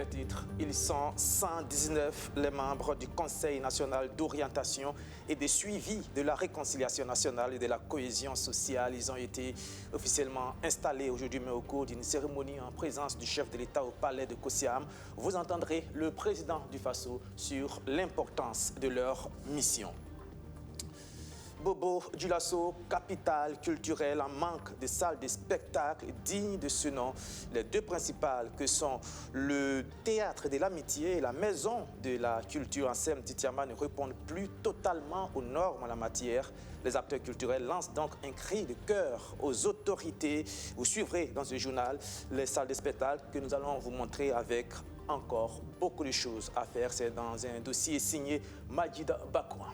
les titres. Ils sont 119 les membres du Conseil national d'orientation et de suivi de la réconciliation nationale et de la cohésion sociale. Ils ont été officiellement installés aujourd'hui, mais au cours d'une cérémonie en présence du chef de l'État au palais de Kosiam. Vous entendrez le président du Faso sur l'importance de leur mission. Bobo Dioulasso, capitale culturelle en manque de salles de spectacle dignes de ce nom. Les deux principales que sont le Théâtre de l'Amitié et la Maison de la Culture en Sem-Titiama ne répondent plus totalement aux normes en la matière. Les acteurs culturels lancent donc un cri de cœur aux autorités. Vous suivrez dans ce journal les salles de spectacle que nous allons vous montrer avec encore beaucoup de choses à faire. C'est dans un dossier signé Majid Bakouan.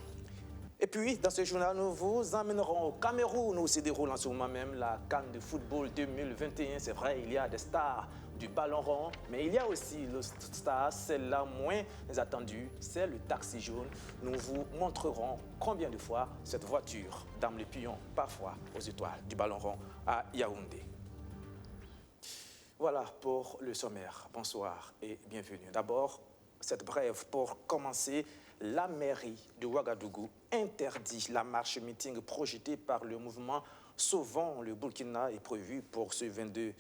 Et puis, dans ce journal, nous vous emmènerons au Cameroun où se déroule en ce moment même la CAN de football 2021. C'est vrai, il y a des stars du ballon rond, mais il y a aussi le star, celle-là moins attendue, c'est le taxi jaune. Nous vous montrerons combien de fois cette voiture dame le pion, parfois aux étoiles du ballon rond à Yaoundé. Voilà pour le sommaire. Bonsoir et bienvenue. D'abord, cette brève pour commencer. La mairie de Ouagadougou interdit la marche-meeting projetée par le mouvement Sauvons le Burkina et prévue pour ce 22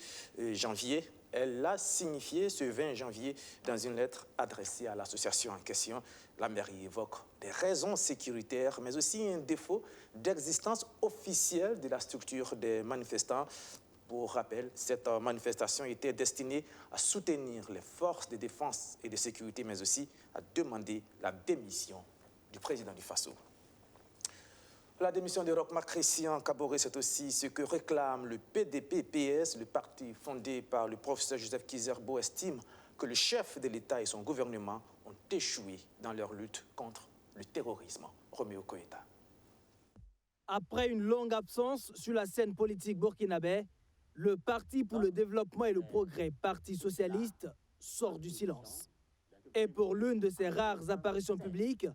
janvier. Elle l'a signifié ce 20 janvier dans une lettre adressée à l'association en question. La mairie évoque des raisons sécuritaires, mais aussi un défaut d'existence officielle de la structure des manifestants. Pour rappel, cette manifestation était destinée à soutenir les forces de défense et de sécurité, mais aussi à demander la démission du président du Faso. La démission de Roch Marc Christian Kaboré, c'est aussi ce que réclame le PDP-PS. Le parti fondé par le professeur Joseph Kizerbo estime que le chef de l'État et son gouvernement ont échoué dans leur lutte contre le terrorisme. Roméo Koïta. Après une longue absence sur la scène politique burkinabé, le Parti pour le développement et le progrès, Parti socialiste, sort du silence. Et pour l'une de ses rares apparitions publiques,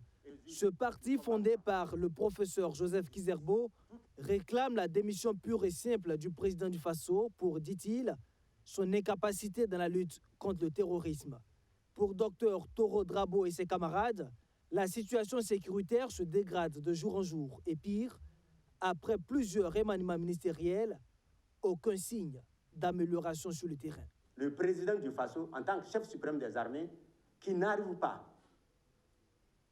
ce parti fondé par le professeur Joseph Kizerbo réclame la démission pure et simple du président du Faso pour, dit-il, son incapacité dans la lutte contre le terrorisme. Pour Dr Toro Drabo et ses camarades, la situation sécuritaire se dégrade de jour en jour. Et pire, après plusieurs remaniements ministériels, aucun signe d'amélioration sur le terrain. Le président du Faso, en tant que chef suprême des armées, qui n'arrive pas,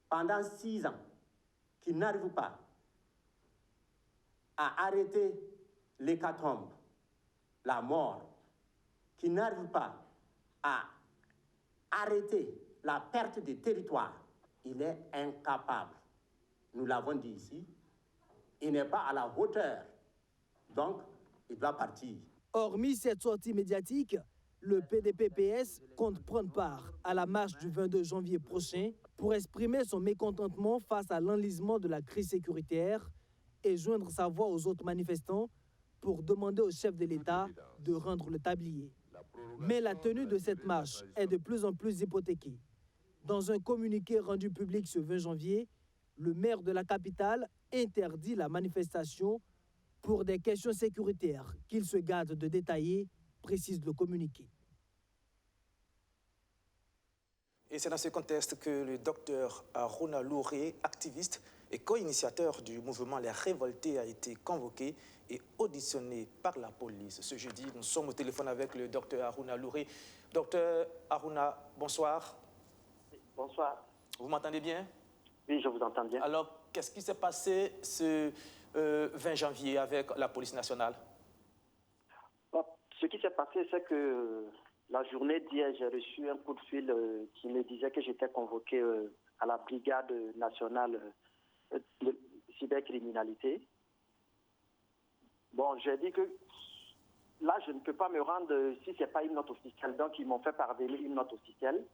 pendant 6 ans, qui n'arrive pas à arrêter l'hécatombe, la mort, qui n'arrive pas à arrêter la perte des territoires, il est incapable. Nous l'avons dit ici, il n'est pas à la hauteur. Donc, il doit partir. Hormis cette sortie médiatique, le PDP-PS compte prendre part à la marche du 22 janvier prochain pour exprimer son mécontentement face à l'enlisement de la crise sécuritaire et joindre sa voix aux autres manifestants pour demander au chef de l'État de rendre le tablier. Mais la tenue de cette marche est de plus en plus hypothéquée. Dans un communiqué rendu public ce 20 janvier, le maire de la capitale interdit la manifestation pour des questions sécuritaires qu'il se garde de détailler, précise le communiqué. Et c'est dans ce contexte que le docteur Aruna Louré, activiste et co-initiateur du mouvement Les Révoltés, a été convoqué et auditionné par la police. Ce jeudi, nous sommes au téléphone avec le docteur Aruna Louré. Docteur Aruna, bonsoir. Bonsoir. Vous m'entendez bien? Oui, je vous entends bien. Alors, qu'est-ce qui s'est passé ce 20 janvier avec la police nationale? Bon, ce qui s'est passé, c'est que la journée d'hier, j'ai reçu un coup de fil qui me disait que j'étais convoqué à la brigade nationale de cybercriminalité. Bon, j'ai dit que là, je ne peux pas me rendre si ce n'est pas une note officielle. Donc, ils m'ont fait parvenir une note officielle.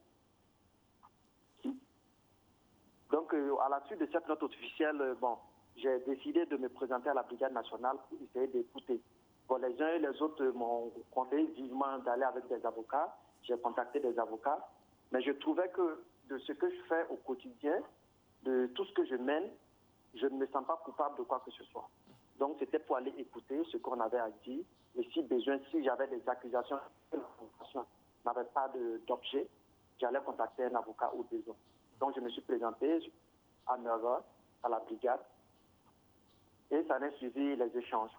Donc, à la suite de cette note officielle, bon, j'ai décidé de me présenter à la brigade nationale pour essayer d'écouter. Bon, les uns et les autres m'ont conseillé vivement d'aller avec des avocats. J'ai contacté des avocats. Mais je trouvais que de ce que je fais au quotidien, de tout ce que je mène, je ne me sens pas coupable de quoi que ce soit. Donc, c'était pour aller écouter ce qu'on avait à dire. Et si besoin, si j'avais des accusations, la n'avait pas d'objet, j'allais contacter un avocat ou deux autres. Donc je me suis présenté à 9h à la brigade et ça a suivi les échanges.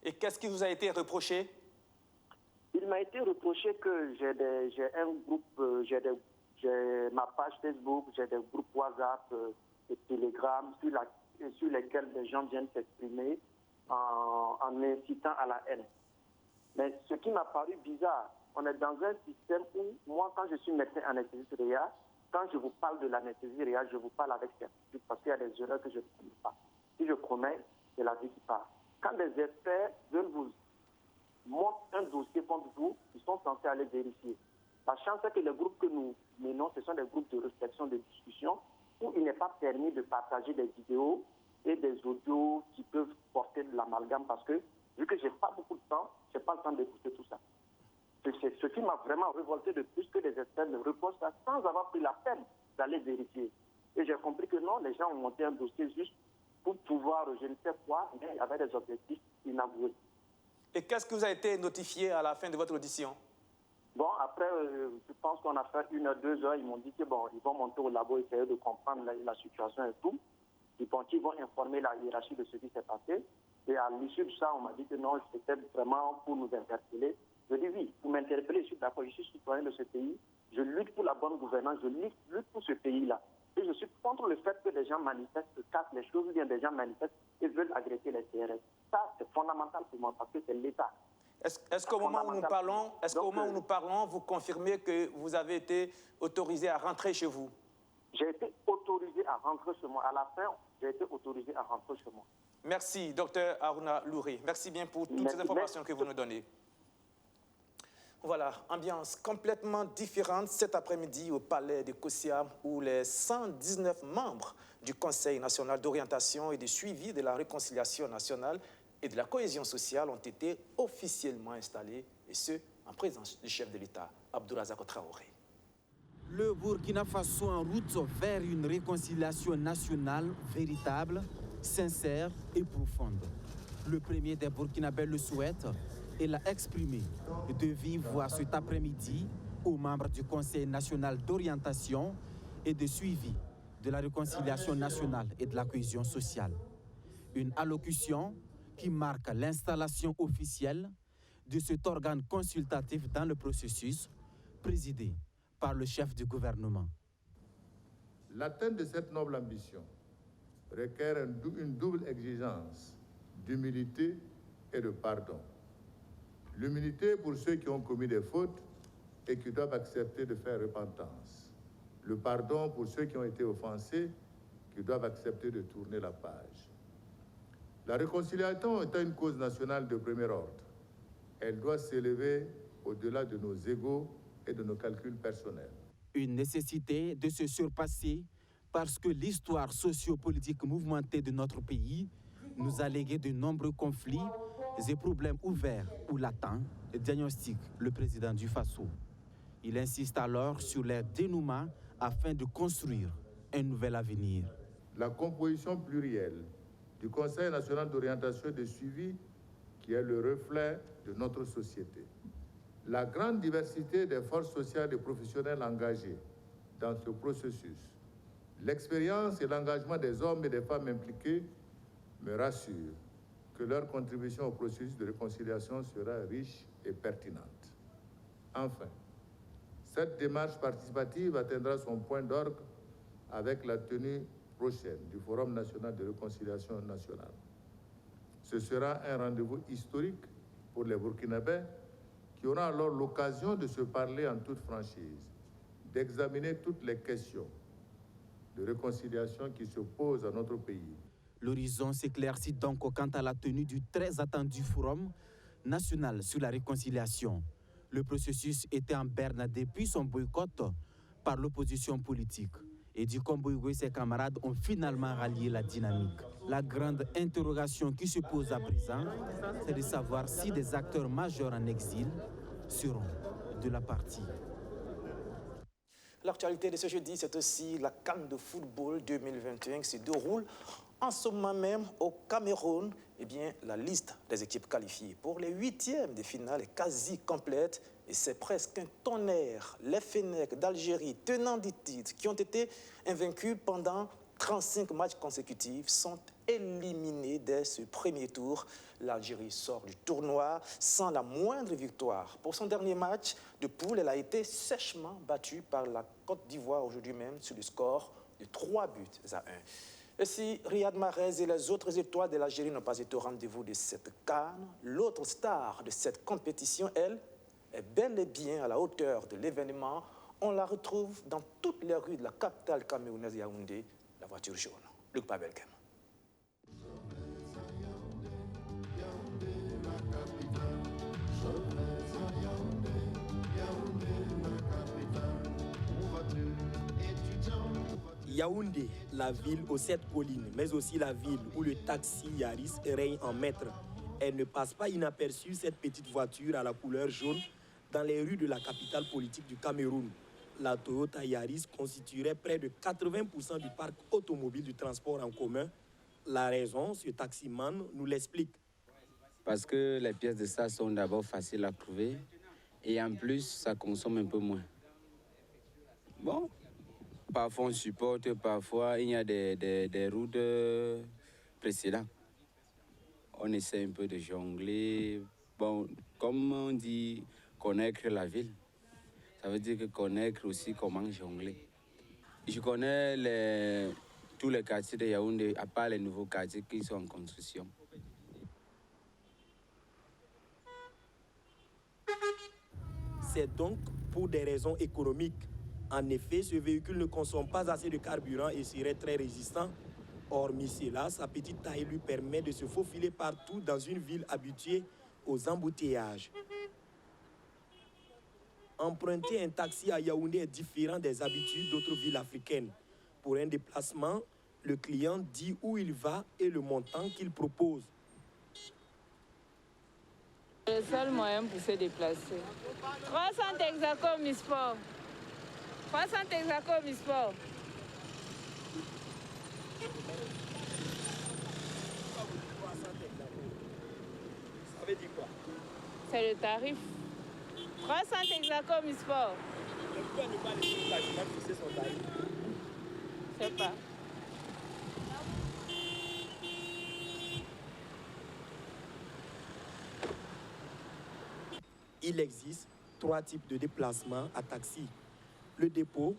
Et qu'est-ce qui vous a été reproché? Il m'a été reproché que j'ai un groupe, j'ai ma page Facebook, j'ai des groupes WhatsApp et Telegram sur lesquels les gens viennent s'exprimer en incitant à la haine. Mais ce qui m'a paru bizarre, on est dans un système où, moi, quand je suis médecin anesthésiste réa, quand je vous parle de l'anesthésie réa, je vous parle avec certitude parce qu'il y a des erreurs que je ne connais pas. Si je promets, c'est la vie qui part. Quand des experts veulent vous montrer un dossier contre vous, ils sont censés aller vérifier. La chance est que les groupes que nous menons, ce sont des groupes de réflexion, de discussion, où il n'est pas permis de partager des vidéos et des audios qui peuvent porter de l'amalgame parce que, vu que je n'ai pas beaucoup de temps, je n'ai pas le temps d'écouter tout ça. C'est ce qui m'a vraiment révolté de plus que les experts me reposent ça sans avoir pris la peine d'aller vérifier. Et j'ai compris que non, les gens ont monté un dossier juste pour pouvoir, je ne sais quoi, mais avec des objectifs inavoués. Et qu'est-ce que vous a été notifié à la fin de votre audition? Bon, après, je pense qu'on a fait 1 heure, 2 heures. Ils m'ont dit que bon, ils vont monter au labo, essayer de comprendre la situation et tout. Ils vont informer la hiérarchie de ce qui s'est passé. Et à l'issue de ça, on m'a dit que non, c'était vraiment pour nous interpeller. Je dis oui, pour m'interpeller, je suis d'accord, je suis citoyen de ce pays. Je lutte pour la bonne gouvernance, je lutte pour ce pays-là. Et je suis contre le fait que les gens manifestent, cassent les choses, ou bien des gens manifestent et veulent agresser les CRS. Ça, c'est fondamental pour moi parce que c'est l'État. Est-ce qu'au moment où nous parlons, vous confirmez que vous avez été autorisé à rentrer chez vous? J'ai été autorisé à rentrer chez moi. À la fin, j'ai été autorisé à rentrer chez moi. Merci, Dr Haruna Louré. Merci bien pour toutes ces informations que vous nous donnez. Voilà, ambiance complètement différente cet après-midi au palais de Kosiam où les 119 membres du Conseil national d'orientation et de suivi de la réconciliation nationale et de la cohésion sociale ont été officiellement installés, et ce, en présence du chef de l'État, Abdourazak Traoré. Le Burkina Faso en route vers une réconciliation nationale véritable, sincère et profonde. Le premier des Burkinabés le souhaite et l'a exprimé de vive voix cet après-midi aux membres du Conseil national d'orientation et de suivi de la réconciliation nationale et de la cohésion sociale. Une allocution qui marque l'installation officielle de cet organe consultatif dans le processus présidé par le chef du gouvernement. L'atteinte de cette noble ambition requiert une double exigence d'humilité et de pardon. L'humilité pour ceux qui ont commis des fautes et qui doivent accepter de faire repentance. Le pardon pour ceux qui ont été offensés, qui doivent accepter de tourner la page. La réconciliation est une cause nationale de premier ordre. Elle doit s'élever au-delà de nos égos et de nos calculs personnels. Une nécessité de se surpasser parce que l'histoire socio-politique mouvementée de notre pays nous a légué de nombreux conflits et problèmes ouverts ou latents, diagnostique le président du Faso. Il insiste alors sur leur dénouement afin de construire un nouvel avenir. La composition plurielle du Conseil national d'orientation et de suivi qui est le reflet de notre société. La grande diversité des forces sociales et professionnelles engagées dans ce processus, l'expérience et l'engagement des hommes et des femmes impliqués me rassurent que leur contribution au processus de réconciliation sera riche et pertinente. Enfin, cette démarche participative atteindra son point d'orgue avec la tenue prochaine du Forum national de réconciliation nationale. Ce sera un rendez-vous historique pour les Burkinabés qui auront alors l'occasion de se parler en toute franchise, d'examiner toutes les questions de réconciliation qui se posent à notre pays. L'horizon s'éclaircit donc quant à la tenue du très attendu Forum national sur la réconciliation. Le processus était en berne depuis son boycott par l'opposition politique. Et du Komboïgo et ses camarades ont finalement rallié la dynamique. La grande interrogation qui se pose à présent, c'est de savoir si des acteurs majeurs en exil seront de la partie. L'actualité de ce jeudi, c'est aussi la CAN de football 2021 qui se déroule en ce moment même au Cameroun. Eh bien, la liste des équipes qualifiées pour les huitièmes de finale est quasi complète et c'est presque un tonnerre. Les Fennecs d'Algérie, tenants du titre, qui ont été invaincus pendant 35 matchs consécutifs, sont éliminés dès ce premier tour. L'Algérie sort du tournoi sans la moindre victoire. Pour son dernier match de poule, elle a été sèchement battue par la Côte d'Ivoire aujourd'hui même sur le score de 3-1. Et si Riyad Mahrez et les autres étoiles de l'Algérie n'ont pas été au rendez-vous de cette CAN, l'autre star de cette compétition, elle, est bel et bien à la hauteur de l'événement. On la retrouve dans toutes les rues de la capitale camerounaise Yaoundé, la voiture jaune. Luc Pabelkem. Yaoundé, la ville aux 7 collines, mais aussi la ville où le taxi Yaris règne en maître. Elle ne passe pas inaperçue, cette petite voiture à la couleur jaune, dans les rues de la capitale politique du Cameroun. La Toyota Yaris constituerait près de 80% du parc automobile du transport en commun. La raison, ce taximan nous l'explique. Parce que les pièces de ça sont d'abord faciles à trouver et en plus, ça consomme un peu moins. Bon, parfois on supporte, parfois il y a des routes précédentes. On essaie un peu de jongler. Bon, comme on dit, connaître la ville. Ça veut dire que connaître aussi comment jongler. Je connais tous les quartiers de Yaoundé, à part les nouveaux quartiers qui sont en construction. C'est donc pour des raisons économiques. En effet, ce véhicule ne consomme pas assez de carburant et serait très résistant. Hormis cela, sa petite taille lui permet de se faufiler partout dans une ville habituée aux embouteillages. Emprunter un taxi à Yaoundé est différent des habitudes d'autres villes africaines. Pour un déplacement, le client dit où il va et le montant qu'il propose. Le seul moyen pour se déplacer. 300 hexacomes Misport. 300 hexacomes Misport. Ça veut dire quoi? C'est le tarif. 300 hexacomes Misport. Pourquoi ne pas laisser le taximan fixer son tarif? Je sais pas. Il existe 3 types de déplacements à taxi. Le dépôt,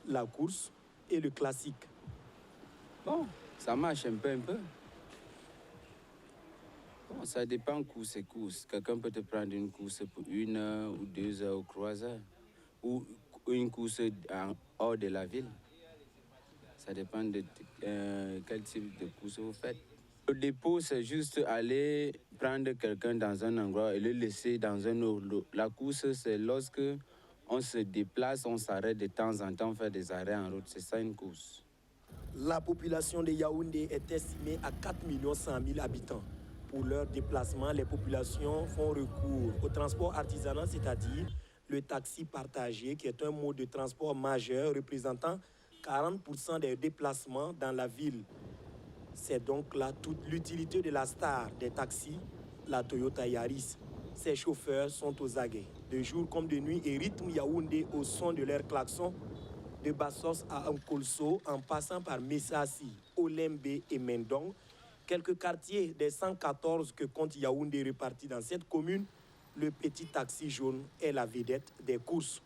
la course et le classique. Bon, ça marche un peu. Bon, ça dépend course et course. Quelqu'un peut te prendre une course pour 1 heure ou 2 heures ou 3 heures. Ou une course hors de la ville. Ça dépend de quel type de course vous faites. Le dépôt, c'est juste aller prendre quelqu'un dans un endroit et le laisser dans un autre. La course, c'est lorsque on se déplace, on s'arrête de temps en temps, faire des arrêts en route. C'est ça une course. La population de Yaoundé est estimée à 4 100 000 habitants. Pour leur déplacement, les populations font recours au transport artisanal, c'est-à-dire le taxi partagé, qui est un mode de transport majeur représentant 40% des déplacements dans la ville. C'est donc là toute l'utilité de la star des taxis, la Toyota Yaris. Ses chauffeurs sont aux aguets, de jour comme de nuit, et rythment Yaoundé au son de leurs klaxons, de Bassos à Nkolso, en passant par Messassi, Olembe et Mendong. Quelques quartiers des 114 que compte Yaoundé répartis dans cette commune, le petit taxi jaune est la vedette des courses.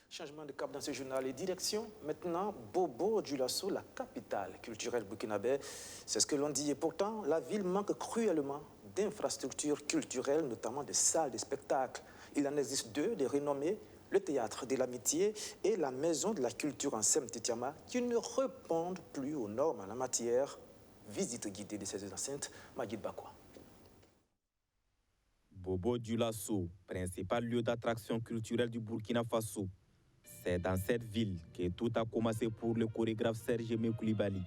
Changement de cap dans ce journal et direction maintenant Bobo-Dioulasso, la capitale culturelle burkinabé. C'est ce que l'on dit et pourtant la ville manque cruellement d'infrastructures culturelles, notamment des salles de spectacle. Il en existe 2 de renommées, le théâtre de l'amitié et la maison de la culture en Sem-Titiama qui ne répondent plus aux normes en la matière. Visite guidée de ces enceintes, Magid Bakwa. Bobo-Dioulasso, principal lieu d'attraction culturelle du Burkina Faso. C'est dans cette ville que tout a commencé pour le chorégraphe Serge Aimé Coulibaly.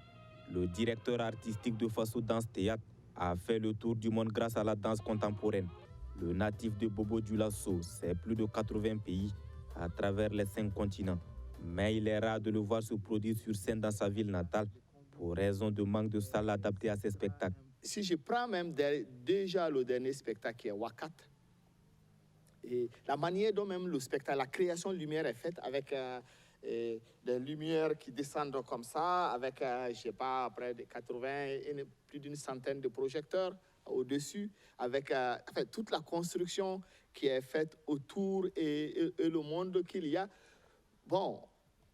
Le directeur artistique de Faso Dance Théâtre a fait le tour du monde grâce à la danse contemporaine. Le natif de Bobo Dioulasso, c'est plus de 80 pays à travers les 5 continents. Mais il est rare de le voir se produire sur scène dans sa ville natale pour raison de manque de salles adaptées à ses spectacles. Si je prends même déjà le dernier spectacle qui est Wakat, et la manière dont même le spectacle, la création de lumière est faite avec des lumières qui descendent comme ça, avec, je ne sais pas, près de 80, plus d'une centaine de projecteurs au-dessus, avec enfin, toute la construction qui est faite autour et le monde qu'il y a. Bon,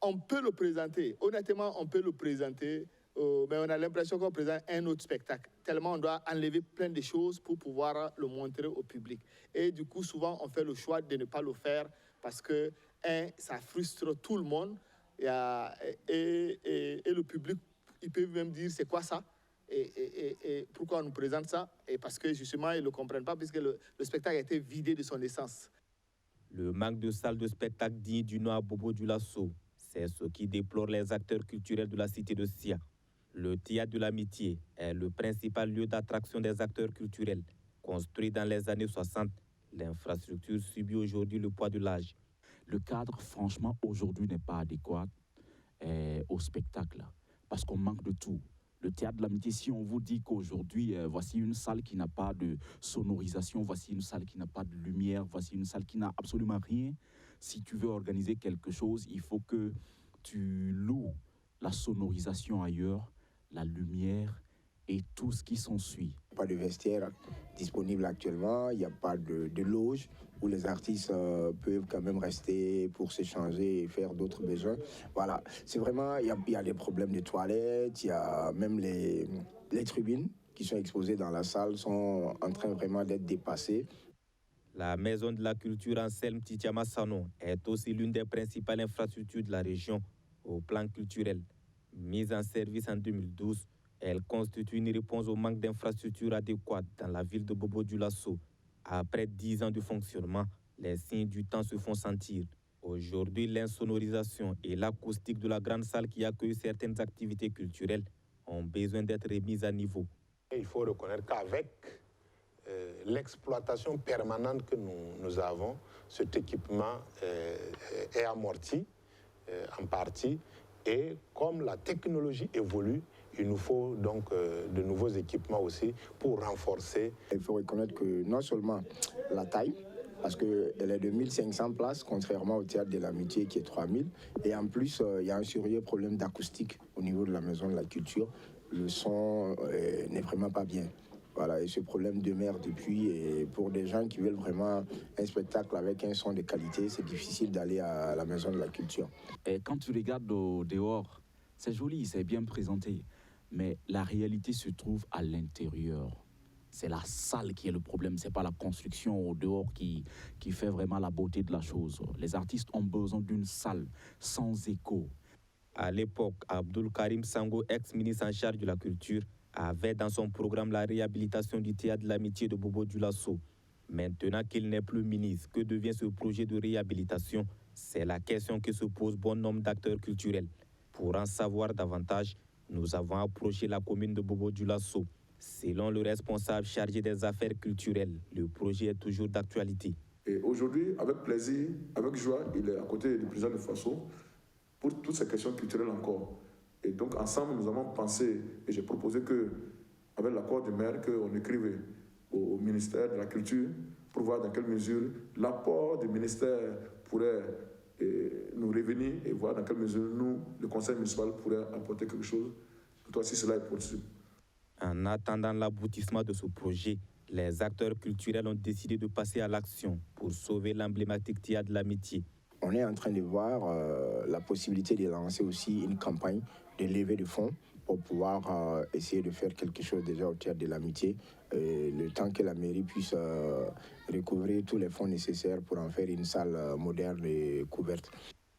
on peut le présenter, honnêtement, on peut le présenter, mais on a l'impression qu'on présente un autre spectacle. Tellement on doit enlever plein de choses pour pouvoir le montrer au public. Et du coup, souvent, on fait le choix de ne pas le faire parce que, ça frustre tout le monde. Et le public, il peut même dire, c'est quoi ça? Et pourquoi on nous présente ça? Et parce que justement, ils ne le comprennent pas puisque le spectacle a été vidé de son essence. Le manque de salles de spectacle digne du nom à Bobo Dioulasso, c'est ce qui déplore les acteurs culturels de la cité de Sia. Le théâtre de l'amitié est le principal lieu d'attraction des acteurs culturels. Construit dans les années 60, l'infrastructure subit aujourd'hui le poids de l'âge. Le cadre, franchement, aujourd'hui n'est pas adéquat au spectacle parce qu'on manque de tout. Le théâtre de l'amitié, si on vous dit qu'aujourd'hui, voici une salle qui n'a pas de sonorisation, voici une salle qui n'a pas de lumière, voici une salle qui n'a absolument rien. Si tu veux organiser quelque chose, il faut que tu loues la sonorisation ailleurs, la lumière et tout ce qui s'ensuit. Pas de vestiaire disponible actuellement, il n'y a pas de loge où les artistes peuvent quand même rester pour s'échanger et faire d'autres besoins. Voilà, c'est vraiment, il y a des problèmes de toilettes, il y a même les tribunes qui sont exposées dans la salle sont en train vraiment d'être dépassées. La Maison de la Culture Anselme Titiama Sano est aussi l'une des principales infrastructures de la région au plan culturel. Mise en service en 2012, elle constitue une réponse au manque d'infrastructures adéquates dans la ville de Bobo Dioulasso. Après 10 ans de fonctionnement, les signes du temps se font sentir. Aujourd'hui, l'insonorisation et l'acoustique de la grande salle qui accueille certaines activités culturelles ont besoin d'être remises à niveau. Il faut reconnaître qu'avec l'exploitation permanente que nous avons, cet équipement est amorti en partie. Et comme la technologie évolue, il nous faut donc de nouveaux équipements aussi pour renforcer. Il faut reconnaître que non seulement la taille, parce qu'elle est de 1500 places, contrairement au théâtre de l'amitié qui est 3000. Et en plus, il y a un sérieux problème d'acoustique au niveau de la Maison de la Culture. Le son n'est vraiment pas bien. Voilà, et ce problème demeure depuis. Et pour des gens qui veulent vraiment un spectacle avec un son de qualité, c'est difficile d'aller à la Maison de la Culture. Et quand tu regardes au dehors, c'est joli, c'est bien présenté. Mais la réalité se trouve à l'intérieur. C'est la salle qui est le problème, c'est pas la construction au dehors qui fait vraiment la beauté de la chose. Les artistes ont besoin d'une salle sans écho. À l'époque, Abdul Karim Sango, ex-ministre en charge de la Culture, avait dans son programme la réhabilitation du théâtre de l'amitié de Bobo Dioulasso. Maintenant qu'il n'est plus ministre, que devient ce projet de réhabilitation? C'est la question que se pose bon nombre d'acteurs culturels. Pour en savoir davantage, nous avons approché la commune de Bobo Dioulasso. Selon le responsable chargé des affaires culturelles, le projet est toujours d'actualité. Et aujourd'hui, avec plaisir, avec joie, il est à côté du président de Faso pour toutes ces questions culturelles encore. Et donc, ensemble, nous avons pensé, et j'ai proposé que, avec l'accord du maire, qu'on écrive au ministère de la Culture pour voir dans quelle mesure l'apport du ministère pourrait nous revenir et voir dans quelle mesure nous, le conseil municipal, pourrait apporter quelque chose. Toi, si cela est possible. En attendant l'aboutissement de ce projet, les acteurs culturels ont décidé de passer à l'action pour sauver l'emblématique théâtre de l'amitié. On est en train de voir la possibilité de lancer aussi une campagne de levée de fonds pour pouvoir essayer de faire quelque chose déjà au théâtre de l'amitié, le temps que la mairie puisse recouvrir tous les fonds nécessaires pour en faire une salle moderne et couverte.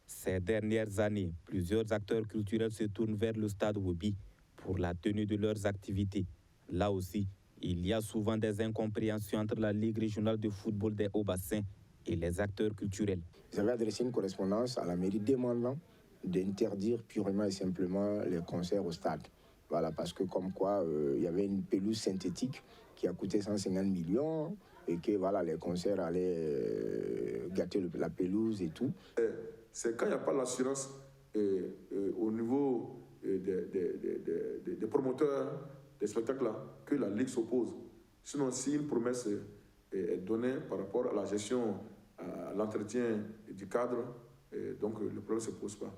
Ces dernières années, plusieurs acteurs culturels se tournent vers le stade Wobi pour la tenue de leurs activités. Là aussi, il y a souvent des incompréhensions entre la Ligue régionale de football des Hauts-Bassins et les acteurs culturels. J'avais adressé une correspondance à la mairie demandant d'interdire purement et simplement les concerts au stade. Voilà, parce que comme quoi, il y avait une pelouse synthétique qui a coûté 150 millions et que voilà, les concerts allaient gâter la pelouse et tout. C'est quand il n'y a pas l'assurance au niveau des promoteurs des spectacles là, que la Ligue s'oppose. Sinon, si une promesse est donnée par rapport à la gestion, à l'entretien du cadre, donc le problème ne se pose pas.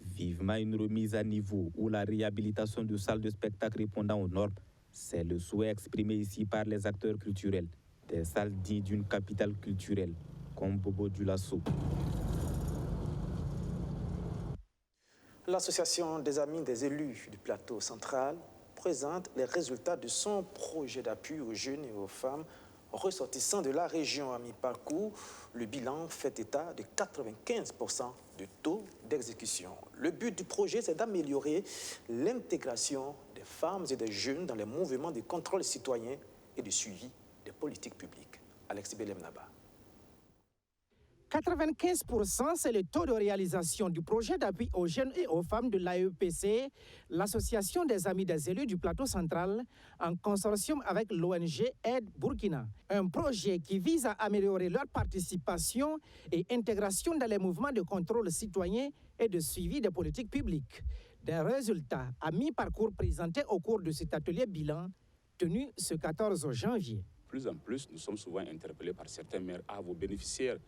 Vivement une remise à niveau ou la réhabilitation de salles de spectacle répondant aux normes, c'est le souhait exprimé ici par les acteurs culturels, des salles dites d'une capitale culturelle, comme Bobo Dioulasso. L'association des amis des élus du plateau central présente les résultats de son projet d'appui aux jeunes et aux femmes ressortissants de la région à mi-parcours. Le bilan fait état de 95% de taux d'exécution. Le but du projet, c'est d'améliorer l'intégration des femmes et des jeunes dans les mouvements de contrôle citoyen et de suivi des politiques publiques. Alexis Belemnaba. 95%, c'est le taux de réalisation du projet d'appui aux jeunes et aux femmes de l'AEPC, l'Association des amis des élus du plateau central, en consortium avec l'ONG Aide Burkina. Un projet qui vise à améliorer leur participation et intégration dans les mouvements de contrôle citoyen et de suivi des politiques publiques. Des résultats à mi-parcours présentés au cours de cet atelier bilan tenu ce 14 janvier. Plus en plus, nous sommes souvent interpellés par certains maires. Ah, vos bénéficiaires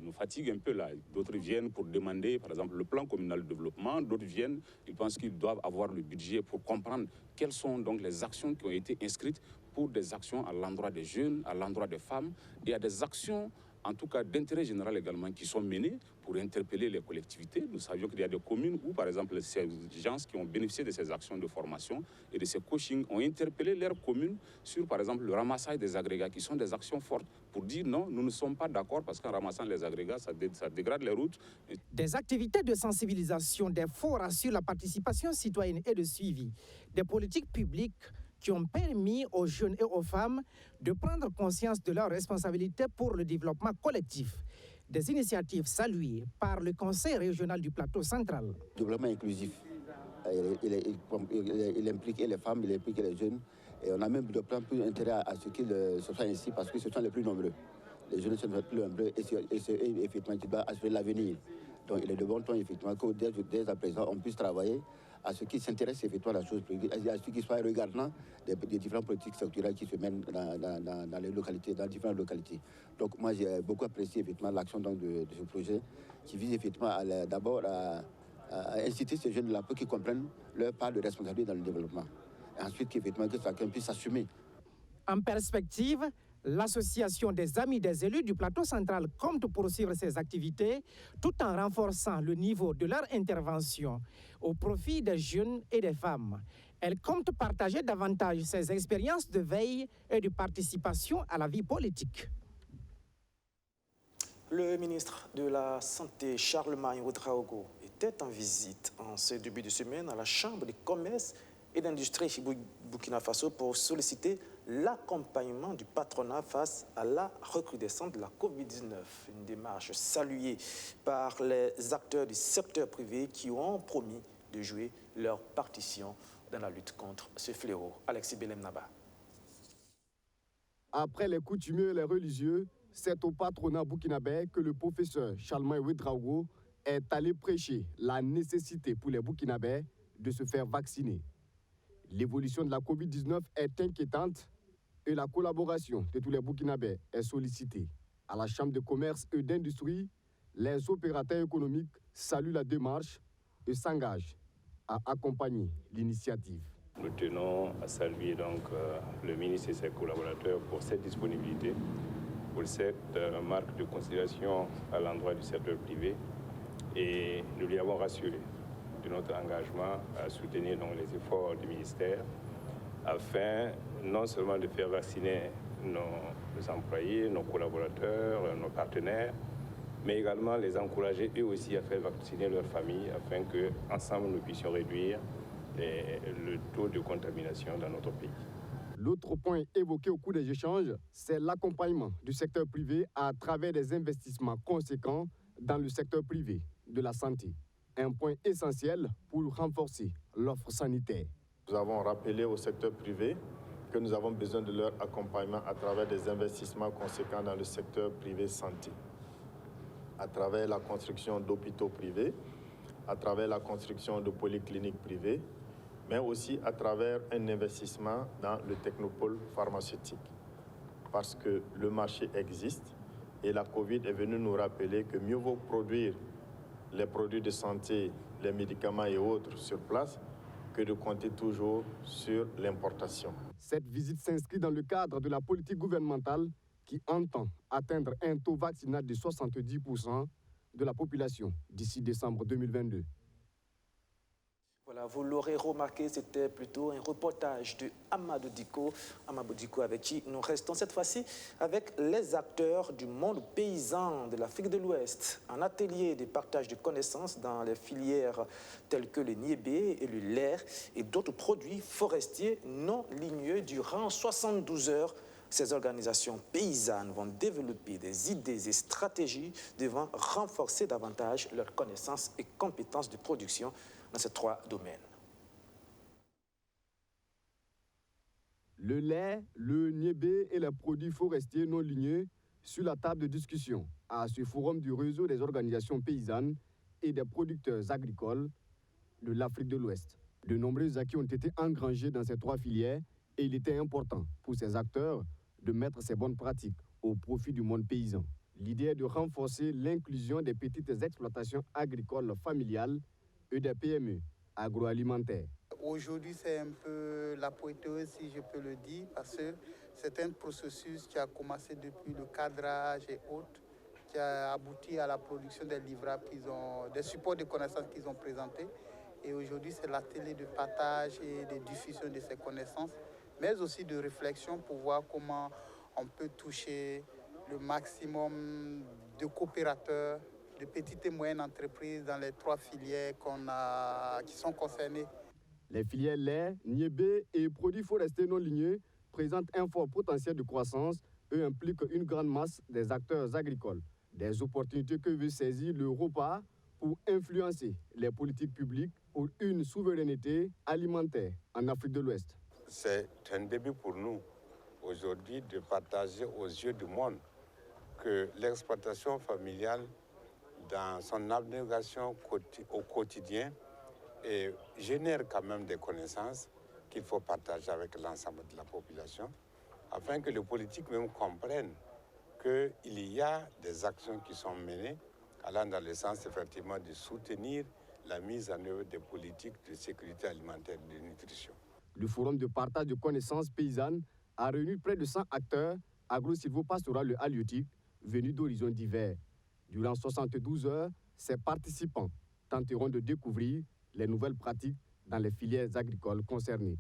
nous fatiguent un peu là. D'autres viennent pour demander, par exemple, le plan communal de développement. D'autres viennent, ils pensent qu'ils doivent avoir le budget pour comprendre quelles sont donc les actions qui ont été inscrites pour des actions à l'endroit des jeunes, à l'endroit des femmes. Et il y a des actions, en tout cas d'intérêt général également, qui sont menées pour interpeller les collectivités. Nous savions qu'il y a des communes où, par exemple, ces gens qui ont bénéficié de ces actions de formation et de ces coachings ont interpellé leurs communes sur, par exemple, le ramassage des agrégats, qui sont des actions fortes pour dire non, nous ne sommes pas d'accord parce qu'en ramassant les agrégats, ça dégrade les routes. Des activités de sensibilisation, des forums sur la participation citoyenne et de suivi des politiques publiques qui ont permis aux jeunes et aux femmes de prendre conscience de leurs responsabilités pour le développement collectif. Des initiatives saluées par le Conseil régional du plateau central. Le développement inclusif, il implique les femmes, il implique les jeunes. Et on a même de plus en plus intérêt à ce qu'ils se soient ainsi parce que ce sont les plus nombreux. Les jeunes sont les plus nombreux et c'est eux, effectivement, qui doivent assurer l'avenir. Donc il est de bon temps, effectivement, que dès à présent, on puisse travailler à ceux qui s'intéressent effectivement à la chose publique, à ceux qui soient regardants des différentes politiques structurelles qui se mènent dans les localités, dans différentes localités. Donc moi j'ai beaucoup apprécié effectivement l'action de ce projet qui vise effectivement d'abord à inciter ces jeunes-là pour qu'ils comprennent leur part de responsabilité dans le développement. Et ensuite qu'effectivement que chacun puisse s'assumer. En perspective, l'Association des amis des élus du plateau central compte poursuivre ses activités tout en renforçant le niveau de leur intervention au profit des jeunes et des femmes. Elle compte partager davantage ses expériences de veille et de participation à la vie politique. Le ministre de la Santé, Charlemagne Ouedraogo, était en visite en ce début de semaine à la Chambre de commerce et d'industrie Burkina Faso pour solliciter l'accompagnement du patronat face à la recrudescence de la Covid-19. Une démarche saluée par les acteurs du secteur privé qui ont promis de jouer leur partition dans la lutte contre ce fléau. Alexis Belemnaba. Après les coutumiers et les religieux, c'est au patronat burkinabé que le professeur Charlemagne Ouedraogo est allé prêcher la nécessité pour les Burkinabés de se faire vacciner. L'évolution de la Covid-19 est inquiétante et la collaboration de tous les Burkinabés est sollicitée. À la Chambre de commerce et d'industrie, les opérateurs économiques saluent la démarche et s'engagent à accompagner l'initiative. Nous tenons à saluer donc le ministre et ses collaborateurs pour cette disponibilité, pour cette marque de considération à l'endroit du secteur privé, et nous lui avons rassuré de notre engagement à soutenir donc, les efforts du ministère afin non seulement de faire vacciner nos employés, nos collaborateurs, nos partenaires, mais également les encourager eux aussi à faire vacciner leurs familles afin qu'ensemble nous puissions réduire le taux de contamination dans notre pays. L'autre point évoqué au cours des échanges, c'est l'accompagnement du secteur privé à travers des investissements conséquents dans le secteur privé de la santé. Un point essentiel pour renforcer l'offre sanitaire. Nous avons rappelé au secteur privé que nous avons besoin de leur accompagnement à travers des investissements conséquents dans le secteur privé santé, à travers la construction d'hôpitaux privés, à travers la construction de polycliniques privées, mais aussi à travers un investissement dans le technopôle pharmaceutique. Parce que le marché existe et la Covid est venue nous rappeler que mieux vaut produire les produits de santé, les médicaments et autres sur place que de compter toujours sur l'importation. Cette visite s'inscrit dans le cadre de la politique gouvernementale qui entend atteindre un taux vaccinal de 70% de la population d'ici décembre 2022. Voilà, vous l'aurez remarqué, c'était plutôt un reportage de Amadou Diko. Amadou Diko avec qui nous restons cette fois-ci avec les acteurs du monde paysan de l'Afrique de l'Ouest. Un atelier de partage de connaissances dans les filières telles que le niébé et le lait et d'autres produits forestiers non ligneux durant 72 heures. Ces organisations paysannes vont développer des idées et stratégies devant renforcer davantage leurs connaissances et compétences de production dans ces trois domaines. Le lait, le niébé et les produits forestiers non ligneux sur la table de discussion à ce forum du réseau des organisations paysannes et des producteurs agricoles de l'Afrique de l'Ouest. De nombreux acquis ont été engrangés dans ces trois filières et il était important pour ces acteurs de mettre ces bonnes pratiques au profit du monde paysan. L'idée est de renforcer l'inclusion des petites exploitations agricoles familiales et des PME agroalimentaires. Aujourd'hui, c'est un peu la poétose, si je peux le dire, parce que c'est un processus qui a commencé depuis le cadrage et autres, qui a abouti à la production des livrables des supports de connaissances qu'ils ont présentés. Et aujourd'hui, c'est l'atelier de partage et de diffusion de ces connaissances, mais aussi de réflexion pour voir comment on peut toucher le maximum de coopérateurs, de petites et moyennes entreprises dans les trois filières qui sont concernées. Les filières lait, niébé et produits forestiers non ligneux présentent un fort potentiel de croissance et impliquent une grande masse des acteurs agricoles. Des opportunités que veut saisir le repas pour influencer les politiques publiques pour une souveraineté alimentaire en Afrique de l'Ouest. C'est un début pour nous aujourd'hui de partager aux yeux du monde que l'exploitation familiale dans son abnégation au quotidien et génère quand même des connaissances qu'il faut partager avec l'ensemble de la population afin que les politiques même comprennent qu'il y a des actions qui sont menées allant dans le sens effectivement de soutenir la mise en œuvre des politiques de sécurité alimentaire et de nutrition. Le forum de partage de connaissances paysannes a réuni près de 100 acteurs agro-silvopastoraux halieutiques venus d'horizons divers. Durant 72 heures, ces participants tenteront de découvrir les nouvelles pratiques dans les filières agricoles concernées.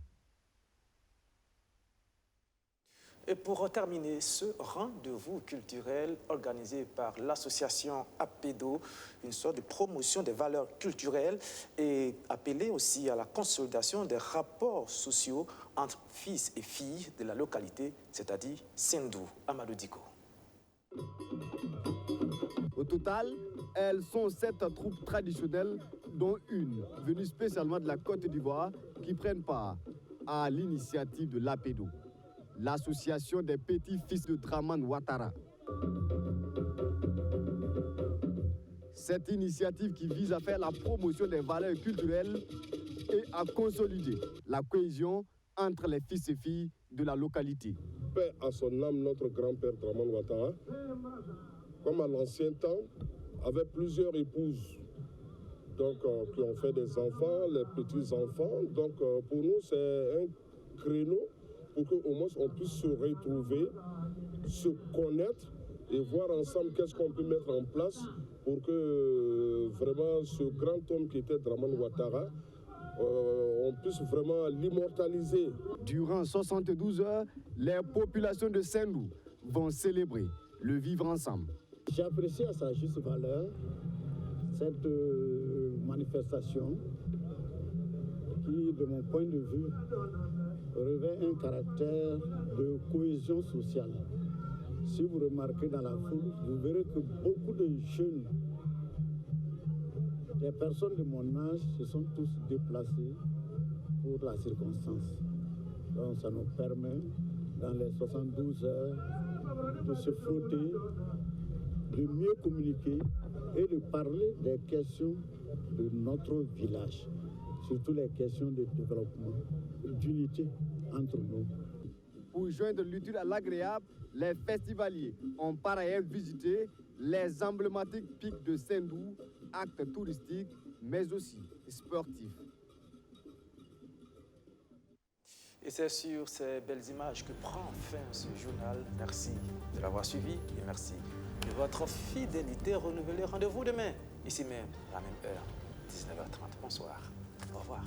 Et pour terminer ce rendez-vous culturel organisé par l'association APEDO, une sorte de promotion des valeurs culturelles et appelé aussi à la consolidation des rapports sociaux entre fils et filles de la localité, c'est-à-dire Sendou. Amadou Diko. Au total, elles sont 7 troupes traditionnelles, dont une venue spécialement de la Côte d'Ivoire, qui prennent part à l'initiative de l'APEDO, l'association des petits-fils de Dramane Ouattara. Cette initiative qui vise à faire la promotion des valeurs culturelles et à consolider la cohésion entre les fils et filles de la localité. Paix à son âme, notre grand-père Dramane Ouattara, comme à l'ancien temps, avait plusieurs épouses donc, qui ont fait des enfants, les petits-enfants. Donc pour nous, c'est un créneau pour qu'au moins on puisse se retrouver, se connaître et voir ensemble qu'est-ce qu'on peut mettre en place pour que vraiment ce grand homme qui était Dramane Ouattara, on puisse vraiment l'immortaliser. Durant 72 heures, les populations de Sendou vont célébrer le vivre ensemble. J'apprécie à sa juste valeur cette manifestation qui, de mon point de vue, revêt un caractère de cohésion sociale. Si vous remarquez dans la foule, vous verrez que beaucoup de jeunes Les personnes de mon âge se sont tous déplacées pour la circonstance. Donc ça nous permet, dans les 72 heures, de se frotter, de mieux communiquer et de parler des questions de notre village, surtout les questions de développement, d'unité entre nous. Pour joindre l'utile à l'agréable, les festivaliers ont par ailleurs visité les emblématiques pics de Sendou, actes touristiques, mais aussi sportifs. Et c'est sur ces belles images que prend fin ce journal. Merci de l'avoir suivi et merci de votre fidélité renouvelée. Rendez-vous demain, ici même, à la même heure, 19h30. Bonsoir. Au revoir.